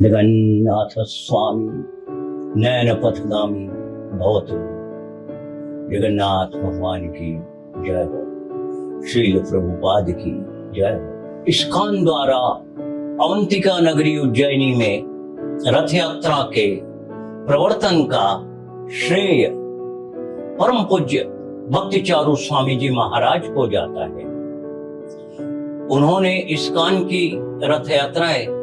जगन्नाथ स्वामी नयन पथगामी भवतु। जगन्नाथ भगवान की जय हो। श्रील प्रभुपाद की जय हो। इस्कॉन द्वारा अवंतिका नगरी उज्जैनी में रथ यात्रा के प्रवर्तन का श्रेय परम पूज्य भक्ति चारू स्वामी जी महाराज को जाता है। उन्होंने इस्कॉन की रथ यात्राएं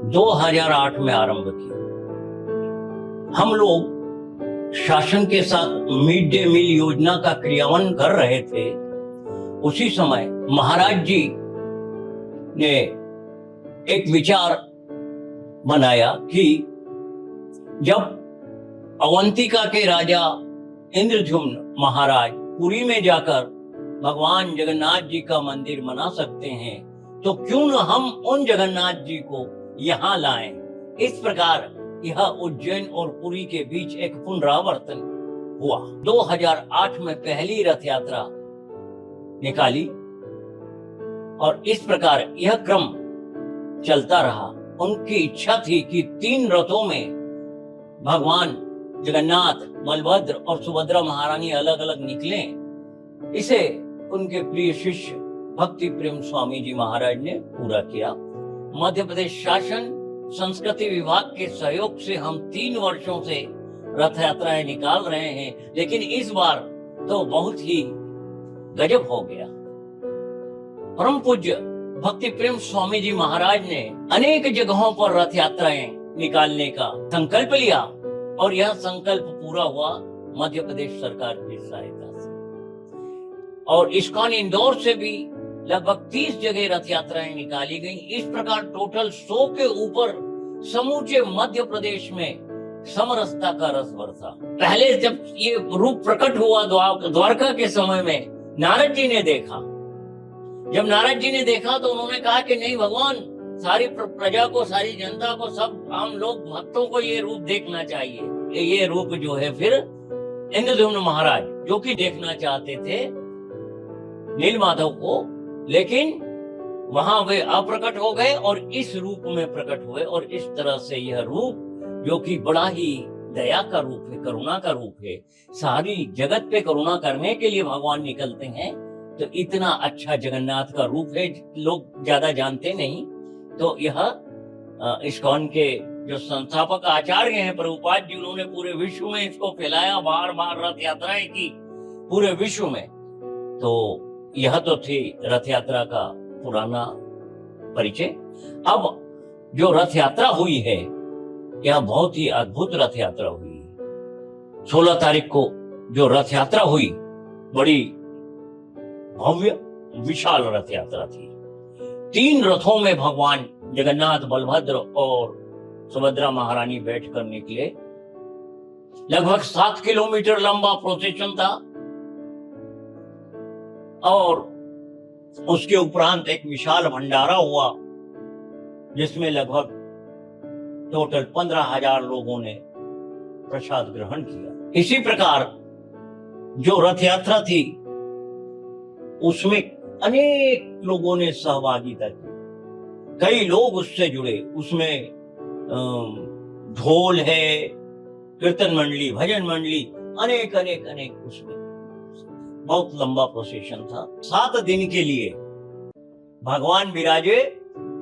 2008 में आरंभ की। हम लोग शासन के साथ मिड डे मील योजना का क्रियान्वयन कर रहे थे। उसी समय महाराज जी ने एक विचार बनाया कि जब अवंतिका के राजा इंद्रद्युम्न महाराज पुरी में जाकर भगवान जगन्नाथ जी का मंदिर बना सकते हैं, तो क्यों न हम उन जगन्नाथ जी को यहाँ लाएं। इस प्रकार यह उज्जैन और पुरी के बीच एक पुनरावर्तन हुआ। 2008 में पहली रथ यात्रा निकाली और इस प्रकार यह क्रम चलता रहा। उनकी इच्छा थी कि 3 रथों में भगवान जगन्नाथ, बलभद्र और सुभद्रा महारानी अलग अलग निकलें। इसे उनके प्रिय शिष्य भक्ति प्रेम स्वामी जी महाराज ने पूरा किया। मध्य प्रदेश शासन संस्कृति विभाग के सहयोग से हम 3 वर्षों से रथ यात्राएं निकाल रहे हैं, लेकिन इस बार तो बहुत ही गजब हो गया। परम पूज्य भक्ति प्रेम स्वामी जी महाराज ने अनेक जगहों पर रथ यात्राएं निकालने का संकल्प लिया और यह संकल्प पूरा हुआ मध्य प्रदेश सरकार की सहायता से। और इस्कॉन इंदौर से भी लगभग 30 जगह रथ यात्राएं निकाली गई। इस प्रकार टोटल 100 के ऊपर समूचे मध्य प्रदेश में समरसता का रस बरसा। पहले जब ये रूप प्रकट हुआ द्वारका के समय में नारद जी ने देखा। जब नारद जी ने देखा तो उन्होंने कहा कि नहीं भगवान, सारी प्रजा को, सारी जनता को, सब आम लोग भक्तों को ये रूप देखना चाहिए। ये रूप जो है फिर इंद्रद्युम्न महाराज जो कि देखना चाहते थे नीलमाधव को, लेकिन वहां वे अप्रकट हो गए और इस रूप में प्रकट हुए। और इस तरह से यह रूप जो कि बड़ा ही दया का रूप है, करुणा का रूप है, सारी जगत पे करुणा करने के लिए भगवान निकलते हैं। तो इतना अच्छा जगन्नाथ का रूप है, लोग ज्यादा जानते नहीं। तो यह इस्कॉन के जो संस्थापक आचार्य हैं प्रभुपाद जी, उन्होंने पूरे विश्व में इसको फैलाया, बार बार रथ यात्राएं की पूरे विश्व में। तो यह तो थी रथ यात्रा का पुराना परिचय। अब जो रथ यात्रा हुई है, यह बहुत ही अद्भुत रथ यात्रा हुई है। 16 तारीख को जो रथ यात्रा हुई, बड़ी भव्य विशाल रथ यात्रा थी। 3 रथों में भगवान जगन्नाथ, बलभद्र और सुभद्रा महारानी बैठकर निकले। लगभग 7 किलोमीटर लंबा प्रोसेशन था और उसके उपरांत एक विशाल भंडारा हुआ जिसमें लगभग टोटल 15,000 लोगों ने प्रसाद ग्रहण किया। इसी प्रकार जो रथ यात्रा थी उसमें अनेक लोगों ने सहभागिता की। कई लोग उससे जुड़े। उसमें ढोल है, कीर्तन मंडली, भजन मंडली, अनेक अनेक अनेक उसमें बहुत लंबा प्रोसेशन था। 7 दिन के लिए भगवान विराजे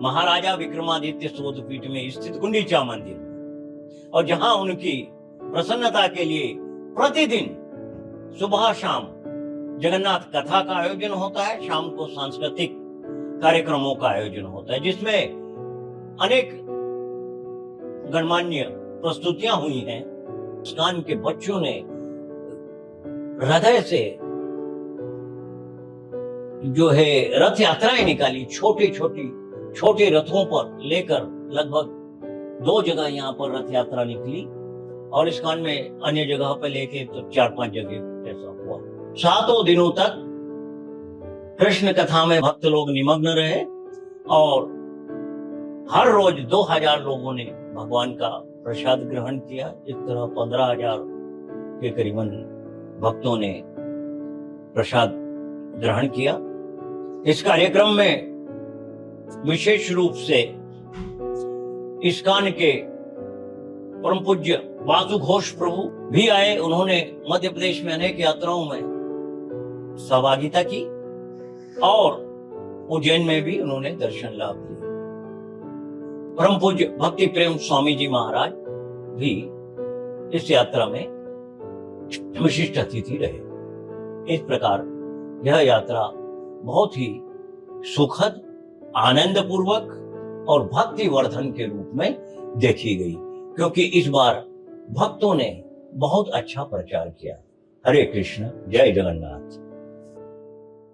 महाराजा विक्रमादित्य शोधपीठ में स्थित गुंडीचा मंदिर, और जहां उनकी प्रसन्नता के लिए प्रतिदिन सुबह शाम जगन्नाथ कथा का आयोजन होता है। शाम को सांस्कृतिक कार्यक्रमों का आयोजन होता है जिसमें अनेक गणमान्य प्रस्तुतियां हुई हैं। इस्कॉन के बच्चों ने हृदय से जो है रथ यात्राएं निकाली। छोटे रथों पर लेकर लगभग 2 जगह यहाँ पर रथ यात्रा निकली और इस्कॉन में अन्य जगह पर लेके तो 4-5 जगह ऐसा हुआ। 7 दिनों तक कृष्ण कथा में भक्त लोग निमग्न रहे और हर रोज 2,000 लोगों ने भगवान का प्रसाद ग्रहण किया। इस तरह 15,000 के करीबन भक्तों ने प्रसाद ग्रहण किया। इस कार्यक्रम में विशेष रूप से इस्कॉन के परम पूज्य वासु घोष प्रभु भी आए। उन्होंने मध्य प्रदेश में अनेक यात्राओं में सहभागिता की और उज्जैन में भी उन्होंने दर्शन लाभ किए। परम पूज्य भक्ति प्रेम स्वामी जी महाराज भी इस यात्रा में विशिष्ट अतिथि रहे। इस प्रकार यह यात्रा बहुत ही सुखद, आनंदपूर्वक और भक्ति वर्धन के रूप में देखी गई, क्योंकि इस बार भक्तों ने बहुत अच्छा प्रचार किया। हरे कृष्ण, जय जगन्नाथ।